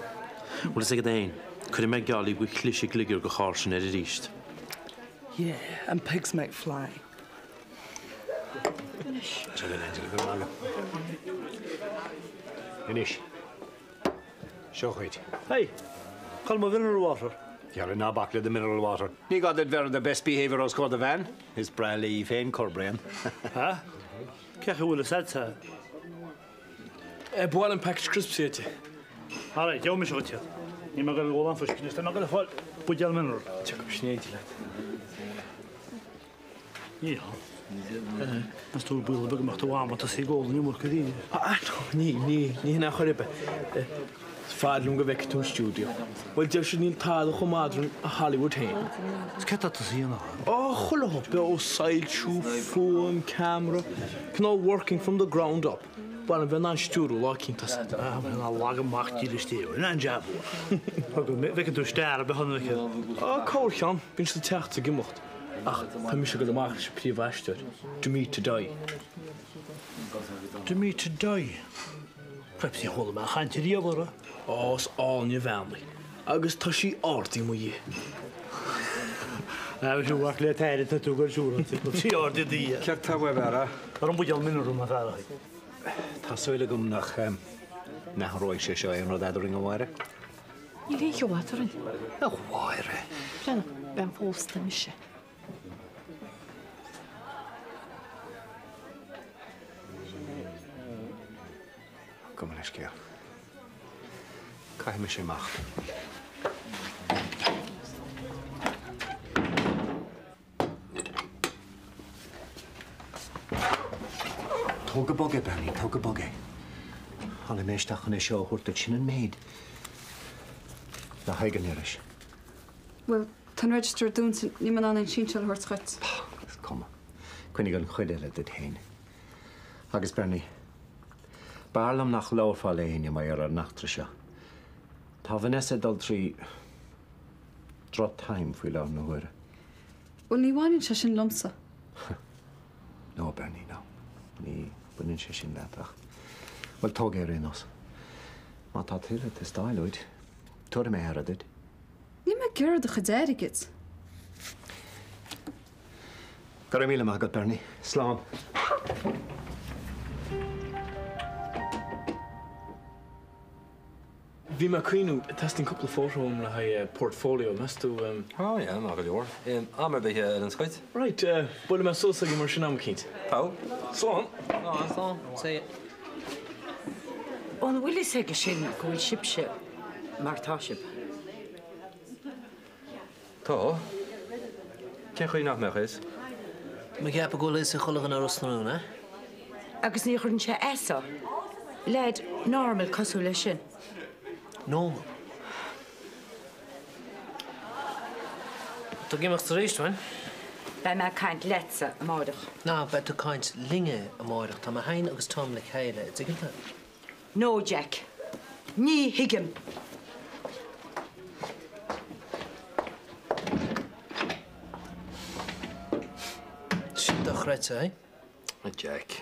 Wel, ys ag ein. Cwyd mae gael i gwych lysig ligyr go chors yn edrych eist. Yeah, and pigs might fly. Inish. Seo chuid. Hey, call me mineral water. You're in Nabakle, the mineral water. You got it very the best behaviour os called the van. His Bradley Fane Corbrain. Ha? Cech y wyl y sad sa? Boil and packaged crisps here. All right, yaw mi siwt ya. Ni ma gael golan ffwrs gynnys, na gael ffwrdd bwydial mineral. Check up sneiti, lad. Ja. As tú bwyl byg mach tu am, ta si gol ni mwr cyddi. Ni hynna chwarae. Fadlwng o fec tŵn studio. Wel, diolch ni'n tal o chwmadrwn a Hollywood hen. Sgeta ta si yna? O, chwle hoppe o sail, siw, ffôn, camera. Can all working from the ground up. Wel, yn fe na'n stwrw, la cyn tas. Mae'n a lag yn mach gyda stiw. Yna'n jab. Fe can tú star be hwnna fe. O, cawr llan. By'n sy'n teach te gymwcht. Ach, pan mi eisiau gael ymach eisiau prif astod. To me to die. To me to die? Perhaps i chwle me a chant i riafod o. Os all in your family. Agus tá sí ortí mo dhé. شو واكله تاير تتوغل شو شي اوردي دي كيف تبغى برا رم بجال من روما فعلا Tá gom nach roiig sé seo an rud ring bhhaire? Ní bhí ceátarin. A bhhaire. Brenn ben fósta mise. Kom leis céal. Caithim sé mach. Tóg a bogé, Benny, tóg a bogé. Hála méisteach chun é seo chuirta sin an méid. Na haigen iris. Well, tan register dún ní man an sínsel hort schuit. Coma. Cuinnig an chuid eile did héin. Agus Bernie, barlam nach láfáil éine mai ar an nachtra seo. Tá Vanessa dul trí drop time faoi lá na huaire. Well, ní bháin se sin lomsa. No, Bernie, no. Ní buinn sé sin leach. Well, tóg é rénos. Má tá tuile is stáilúid. Tuair mé heradid. Ní me gur de chudéirigid. Gar míle agad, Bernie. Slán. Bhí mar cuiinú testing couple fótóm le ha portfolio mes tú Oh yeah, má go leor. Amar bheith an scoid? Right, bula me sósa go mar sin am cínt. Tá? Slán? Slán, say it. An bhfuil is ag sin go bhfuil sibse mar táisib. Tá? Cén chuí nach meach is? Me ceap a ggóla is a chulagan ar osnaúna? Agus ní chun se esa. Leid normal cosú lei sin. Normal. Tá gimach taréis man? Ba me caint letsa amádach. Ná, be tú caint linge amádach, tá hain agus tom le chéile, tíganta? No, Jack. Ní hiigim. Sin do chreite, eh? Jack.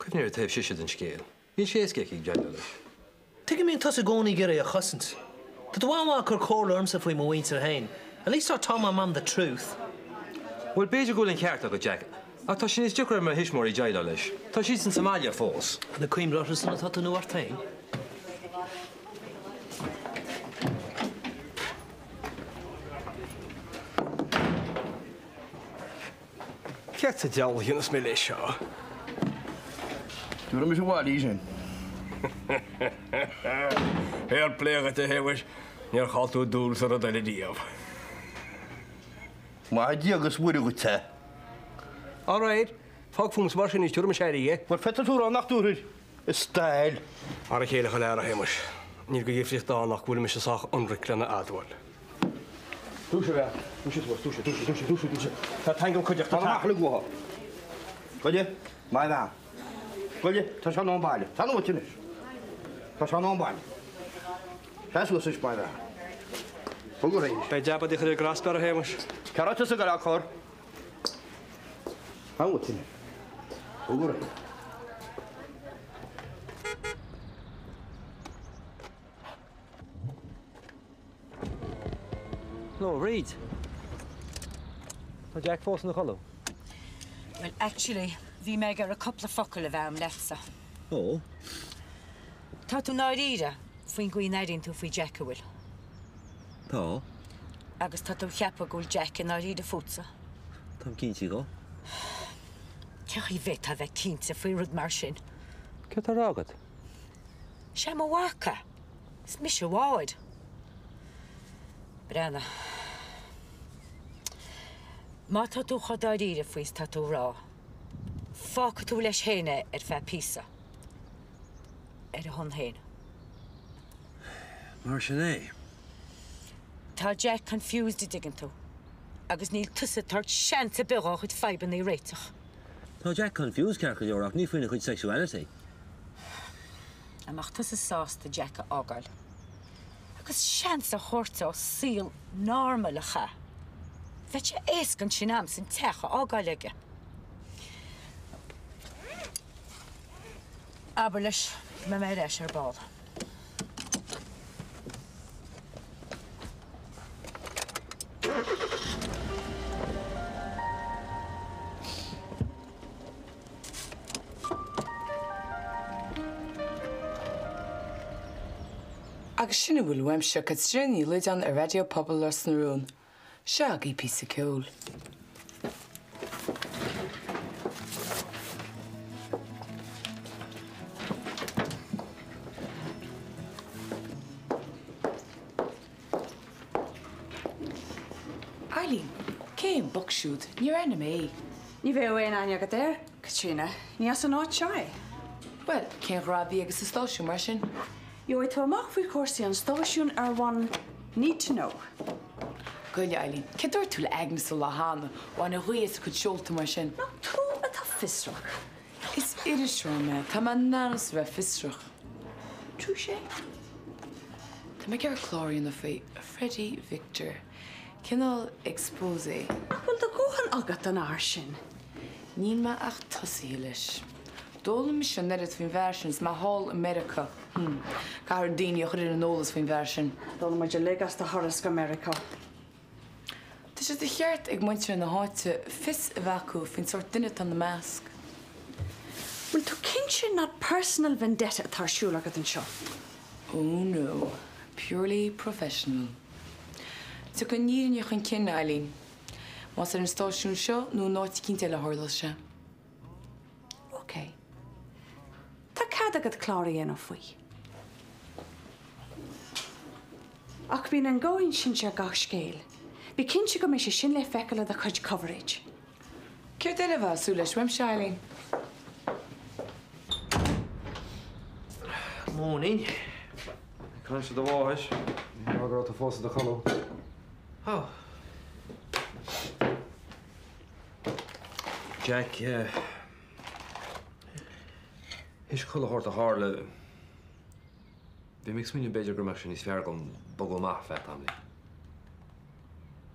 Cuimhníir a taobh siise den scéal. Bhí sé éascaic ag deile leis. Tuige mín tas a gcónaí gur a chosint. Tá bhá chur cólarmsa faoi mo bhaintear hain. At least our Tom and Mum the truth. Well, beidir gúil an ceart go Jack. Ach tá sin is deacrar mar hismór i deile leis. Tá sí san Somalia fós. Na cuim rotas na tá nó artain. Ceart a deall dhéanas mé leis seo. Dúra mis bháilí sin. Héar plégat a hehair, níor chaú dúil ar a daile díomh. Má dí agus bhuiú go te. All right. Fág fúms mar sin is túrm séirí. Mar fetarúrá nach dúrir. Is stáil. Ar a chéile go lear a hémas. Níl go dhéfrich dá nach bhfuil me se sach anriclena adháil. Dúise bheith. Dúise. Tá tangam chuideach tá nach le gá. Goide? Mai dá. Goide, tá se ná baile. Tá nó tinis. Tá se ná baile. Tás go sus mai dá. Fugur rééis. Bei deaba chuir grasbar a hémas. Carata sa gal chor. Tá nó tinis. Fugur rééis. No, Reid. Tá Jack fós na choú. Well, actually, bhí me gur a couple of focail a bheith am letsa. Ó? Tá tú náiríre faoin gcuí éiríonn tú faoi Jack a bhfuil. Tá? Agus tá tú cheappa gúil Jack in náiríre futsa. Tá cínti go? Ceach í bheith a bheith cínta faoi rud mar sin. Ce tá rágad? Sé má bhacha. Is mis se bháid. Brenna. Má tá tú chodáiríre faois tá tú rá. Fácha tú leis héine ar bheith písa. Ar a hon héine. Mar sin é. Tá Jack confused I diggin tú. Agus níl tusa tart seanta beá chud feiban í réiteach. Tá Jack confused cear go leorach ní faoine chuid sexuality. Amach tusa sásta Jack a ágáil. Agus seansa chóirta ó síl normalacha. Bheit sé éascan sin am sin techa ágáilige. Aber leis me mé leis ar báil. Agus sinna bhfuil weimse go tríní lidan a radio pobl Ros na Rún. Se a í pí ceol. Eileen, céim bucsúd, ní anna mé. Ní bheith óin aine go déir, Katrina, ní as an áit seo. Well, cén rábí agus is stáisiú mar sin. Jo tú amach faoi cuasaí an stáisiún ar bhain need to know. Goile Eileen, ceúir tú le agnas le hána bháin a chuas chud seolta mar sin. No, tú a tá fisrach. Is irisrá me, tá man nánas bheith fisrach. Trú sé? Tá me gur chláiríon na fé Freddie Victor. Cinál expósé. Bhfuil do gohan agat an air sin. Níl me ach tosaí leis. Dóla me sin nerid faoin versions má Hall America. Cahar daoine a chuir an ólas faoin version. Dóla me de legas de Horas go America. Tá sé de cheart ag muintear na háite fis a bhacu faoin sort duine an na measc. Bhfuil tú cin sin na personal vendetta atá siúil agat an seo? Oh no, purely professional. Tá go nírin chun cin Eileen. Más ar an stáisiún seo nó náit cinnte le hála se. OK. Tá cad agad chláirí ana faoi. Ach bín an gáin sin se gach scéal. Bí cinnte go mé sé sin le feiceile a chuid coverage. Céir deile bhsú leis weim se Eileen. Morning. Can se do bháis? Má a fósa do chaló. Oh. Jack, is chollehort a hále. Bhí mix muoine beidir go mar sin is fear gom bogó maith fe amlí.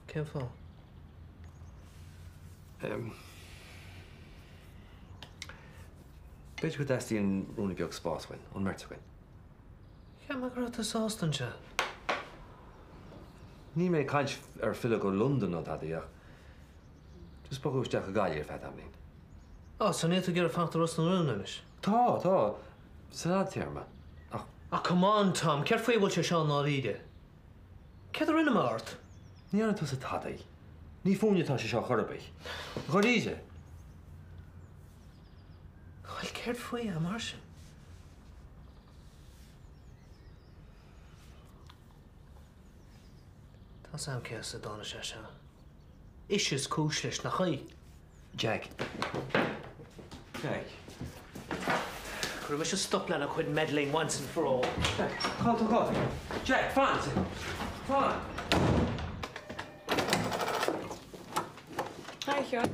Cén fá? Beidir go dastíon rúna beag spáshain, an mertahain. Ceam mar gur tá sástan se? Ní mé caint ar fila go London ó dadaíach. Tus bogúisteach a gaiir fe amlí. San éad a gur a fachtar Ros na Rún inis? Tá. Sa tearma. Come on, Tom. Ceir faoi bhfuil se seán ná ríide. Cead a rinne mát? Ní anna tú sa tadaí. Ní fúnetá se seo chorbaí. Choríide. Chil ceir faoi a mar sin. Tá sam céas a dána se se. Isis cúis leis na chaí. Jack. Could we just stop Lana quit meddling once and for all? Call. Jack, fine. Hi, John.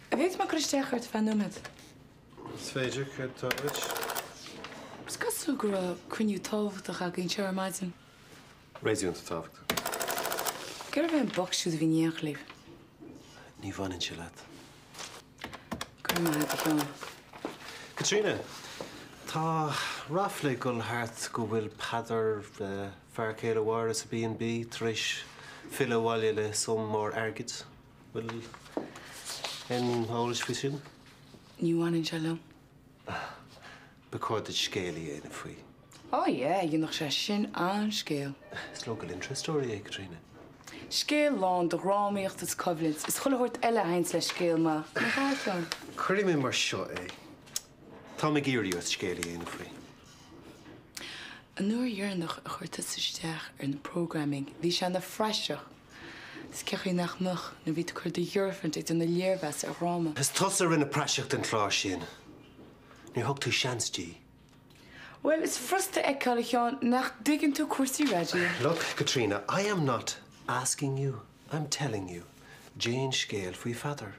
Weet maar Christian uit van Numet. Sveitje, het touwtje. Skas zo gra kun je tolv te gaan in Charmazen. Radio on the top. Ik heb een box shoot van je geleefd. Niet van in Chéad. Kom maar, John. Katrina, tá rafle gon hart go bhfuil padar fear céile uair a B&B tris fila bhaile le som mór airgid. Bhfuil in hólis fi sin? Ní bhain in Jalom. Becordid scéalaí éana faoi. Oh yeah, je nog sé sin an scéal. Is local interest story, Katrina? Scéal lán do ráíocht is coblins. Is chuirt eile hains le scéal má. Na hálan. Cuirí mé mar seo é. Tá me géirí os scéalaí éana faoi. An nuair dhearnach a chuirta isteach ar na programming, bhí se na freiseach. Is cechaí nach much na bhí chuir de dheorfant ag na léirhes a ráma. Is tosar rinne praseacht an chlár sin. Ní thug tú seanstí. Well, it's frusta eáil cheán nach diggin tú cuasaí radio. Look, Katrina, I am not asking you. I'm telling you. Jane scéal faoi fadar.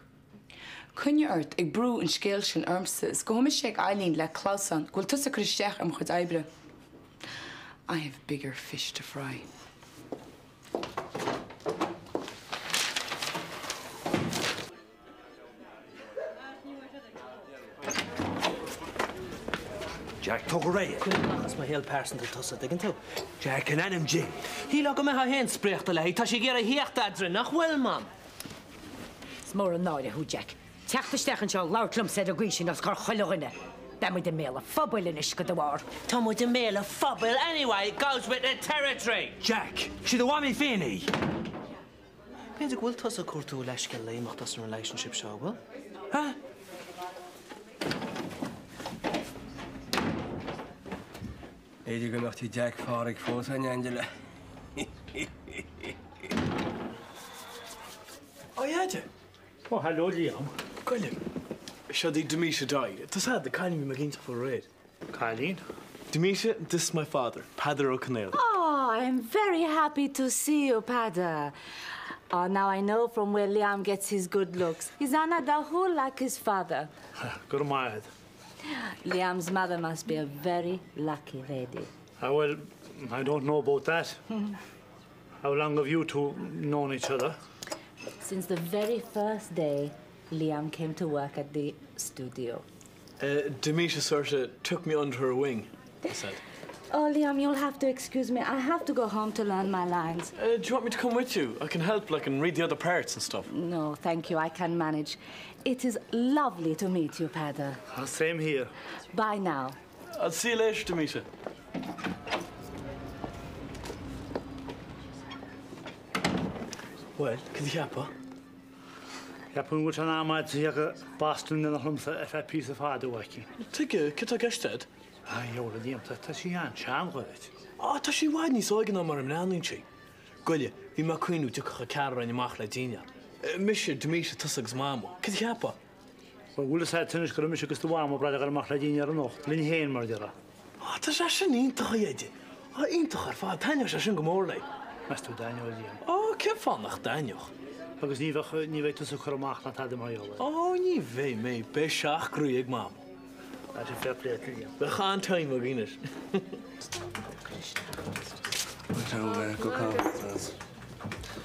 Cunne ort ag brú an scéal sin armsa is go thomas sé ag Eileen le Clausan ghfuil tusa Christeach am chud ebre. I have bigger fish to fry. Jack, tug ré. Achas má héal person til tusa diggin tú. Jack an NMG. Hí le go me ha hen spréachta le, tá sé géar a híocht adre nach bhfuil man. Mór an náide hú Jack. Teachta stechan seo láirlumm sé a ghuiisi nas chu choilehine. That with the mail of fubble in ish go the war. Tom with the mail of fubble anyway, it goes with the territory. Jack, she the one me Fanny. Beidir bhfuil tas a cuatú leis go léimeachtas an relationship seo, bhfuil? Ha? Éidir go nachtí Jack fáraigh fós an Angela. Oh, yeah, Oh, hello, Liam. Colin, Shadi Demisha died. Does that the Colin me McGinty for red? Colleen? Demisha, this is my father, Padre O'Connell. Oh, I'm very happy to see you, Pada. Oh, now I know from where Liam gets his good looks. He's Anna Dahul like his father. Good mad. Liam's mother must be a very lucky lady. Well, I don't know about that. How long have you two known each other? Since the very first day Liam came to work at the studio. Demisha Saoirse took me under her wing, he said. Oh, Liam, you'll have to excuse me. I have to go home to learn my lines. Do you want me to come with you? I can help, like, and read the other parts and stuff. No, thank you. I can manage. It is lovely to meet you, Pada. Same here. Bye now. I'll see you later, Demisha. Well, could you help her? Yapın uçan amaç yağı bastığında nahlımsa FFP sefada waki. Tige, kita gestad? Ay, yavru diyem, taşı yan, çam koyet. Ah, taşı wadni soygin amar mnaninchi. Gulya, vi ma queenu dukha cara in machla dinya. Misha Demisha tusags mamo. Could you help her? Wel, wyle sa tynnu sgwrw misio gysdu wam o brad agar machla dyn ar y nocht. Lyn hen mar dira. Ah, taşı asyn un toch yedi. Ah, un toch ar fa, tanyo asyn gymorlai. Mas tu danio diyem. Oh, ke fannach danyo. Agus ni fe tysw cwrw mach na tad yma iola. Oh, ni fe, me, be siach grwyeg mam. That's a fair play, diyem. Be chan time o gynnys. Go call.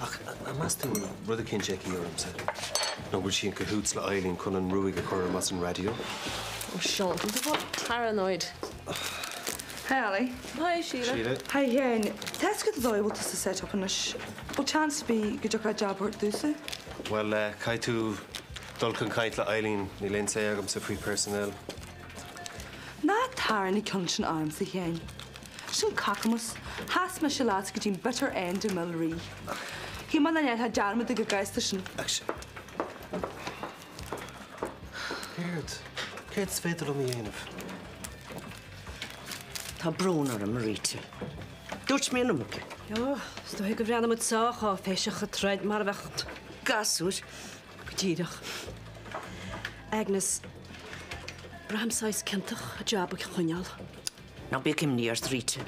Ach, a mastyn rwydd y cyn Jackie o'r amser. No, wyl si'n cahoots la Eileen cwnan rwyg y cwrw mas yn radio. Oh, Sean, dwi'n bod paranoid. Hi, Ali. Hi, Sheila. Sheila. Hi, Yen. Test get the able to set up on a chance to be good job work do so. Wel, cai tu dulcan caint la Eileen ni len say agam sa free personnel. Na tar ni conscious arms the Yen. Sin cacamus has me shalat getting better end in Mallory. He man had had jar with the guys station. Actually. Gerd svedel om jenaf. Tá brúnar am rite. Dúirt mé numke. Ja, sto ik vrana met saag af fesje getreid maar weg. Gasús. Gedierig. Agnes. Bram sais kentach a job ik chunjal. Na be kim níar rite.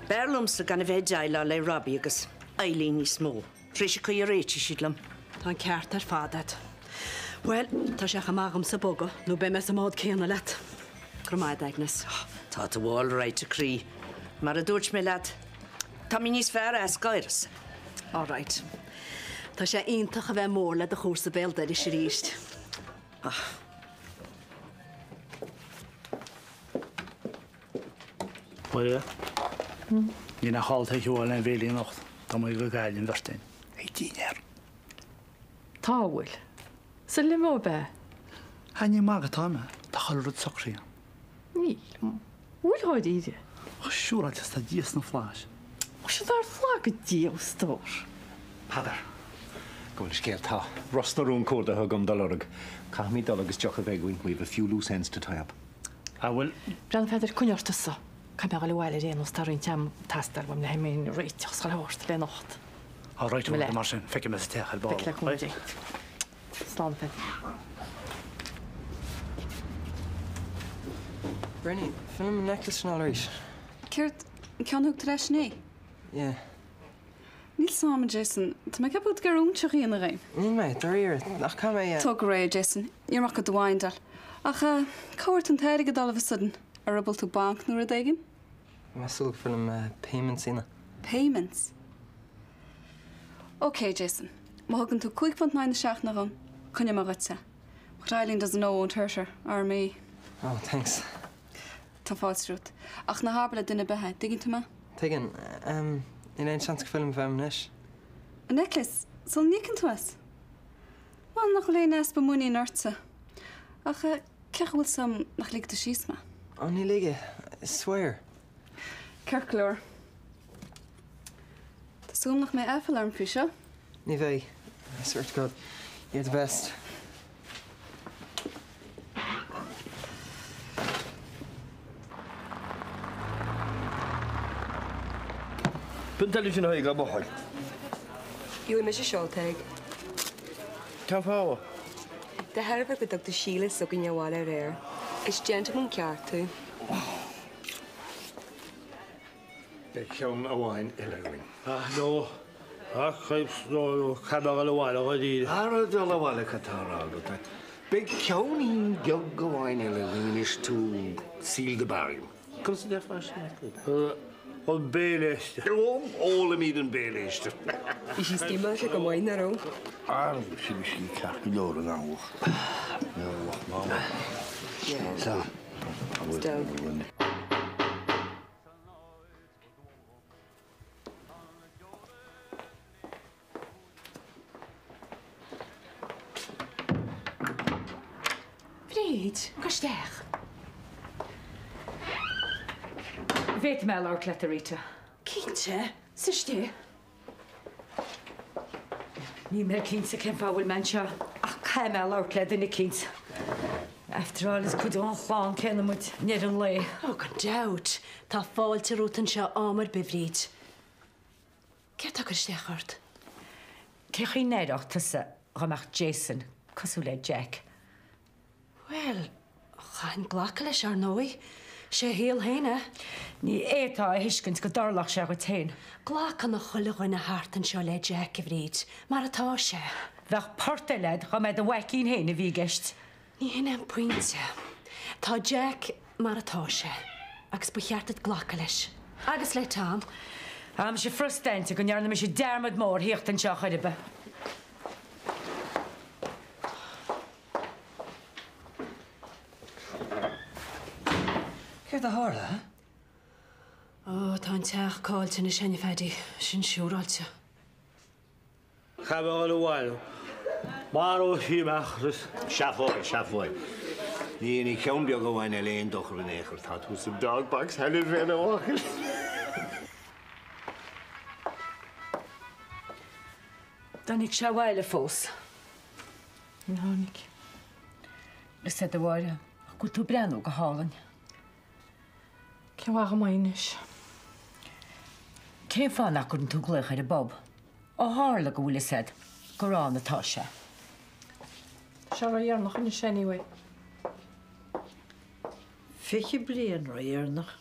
Berlumsa gan bheitdeile le Robbie agus Eileen í smó. Tríise chu réiti sidlam. Tá ceart ar fádat. Well, tá sé chamagam sa boga, nó be me sa mód céanna let. Gromaid Agnes. Tá a bháil ráit a crí. Mar a dúirt mé leat. Tá mi níos fear as gairas. All right. Tá sé ionintach a bheith mór le a chóir sa béalda is sé ríist. Wel, ni na chal teich oal yn fel i nocht. Da mae go gael yn fyrstyn. Ei dyn Táhfuil. Sa le mó be? Hanni mag a táime, da chal rwyd socri. Níl. Bhfuil háid idir? O siŵr a just a dias na flash. O sé dar flag a díal stór. Padar. Gwyl sgéir tá. Ros na rún cwrdd a hygom dalorg. Cach mi dalog ys joch a fegwyn. We have a few loose ends to tie up. A wel... Bran fedr cwnio'r tysa. Cam ag alwael yr un os darwyn tiam tastar wam na hymyn reitio sgal hawrst le nocht. O reit o'n marsin, ffeg ymys teach ar bol. Ffeg le cwmdi. Slan fed. Bernie, film necklace yn alreis. Cirt, can hwg tres ni? Yeah. Níl sam Jason, tá me capút garún teach í na rain. Ní mei, dar ir, nach cam ei... Tug ré, Jason, you're mach a dwaindal. Ach, cowart an teirig all of a sudden. A rebel to bank nor a dagin? Massul film payments in. Payments? Okay, Jason. Mogan to quick pont 9 shacht na ron. Kunja maritsa. But Eileen doesn't know won't hurt her, or me. Oh, thanks. Tá fáilsrút. Ach na harbala duine bethe, diggin tú ma? Tegan, in ein chance film fem nish. A necklace? Sol nican tú as? Well, nach léin es ba múni nörtsa. Ach, Ceach bhfuil sam nach líg do síos me? An ní lige, swear. Ceirclór. Tásúm nach mé eifil arm fi seo? Ní bheith. I swear to God, you're the best. Pintal sin haig a bochail. Bíú me sé seoltaig. Tá fáha? De herbh go dog do síle so gin bháil réir. Is gentleman ceart tú. Be ceann a bháin ilegain. No. No, cabal a bháil a dí. Ara dul a bháil catárága. Be ceann ín beag go bháin ilegain is tú síl de barrim. Cos de fásin? On béléiste. Óla míad an béléiste. Is sí stíma se go mhain aró? Sí ceach go leor an áhach. Neorhach máma. Tá. Still. Fríd, gosteach. Bhét me leir letaríthe. Cínte, sa stí? Ní mé cínsa cén fáhfuil menseo ach cai me leir le duna cínsa. After all, is cúdú an chláán céna muid nid an lé. Ó, go doubt. Tá fáilte rútan seo ámar bifríd. Cé tá gur steachart? Cechaí néireachta ramach Jason, cosú le Jack. Well, chain ghlacha leis ar nói. Sé híal héine. Ní étá a hiiscint go darlach se go tain. Ghlacha na chuileáin na hátan seo le Jack a bhríd, mar atá sé. Bheith porta lead chu méid a bhaicín héna bhí geist. Ní hin an puinte. Tá Jack mar atá sé, agus bucheartad ghlacha leis. Agus le tám. Am sé frustante go nearna me sé dermad mór hiocht an seo chuidibe. Céir a hála? Ó, tá an teach cáilte na senne fedí sin siúráilte. Cabal a bháil. Mar ó síimeach. Seafáil. Ní ceann beag go bháin eléon dochar an éair tá tú sa dogbags heile bhéna bháil. Danig se bhile fós. Nánig. Is sé a bhile go tú brenn go hálainn. Cén bhacha mainis. Cén fána gon tú glucha ar a Bob. Ó hála go bhfuil said go rán atá se. Se ra dhearnach in sinníha. Fiche blian ra dhearnach.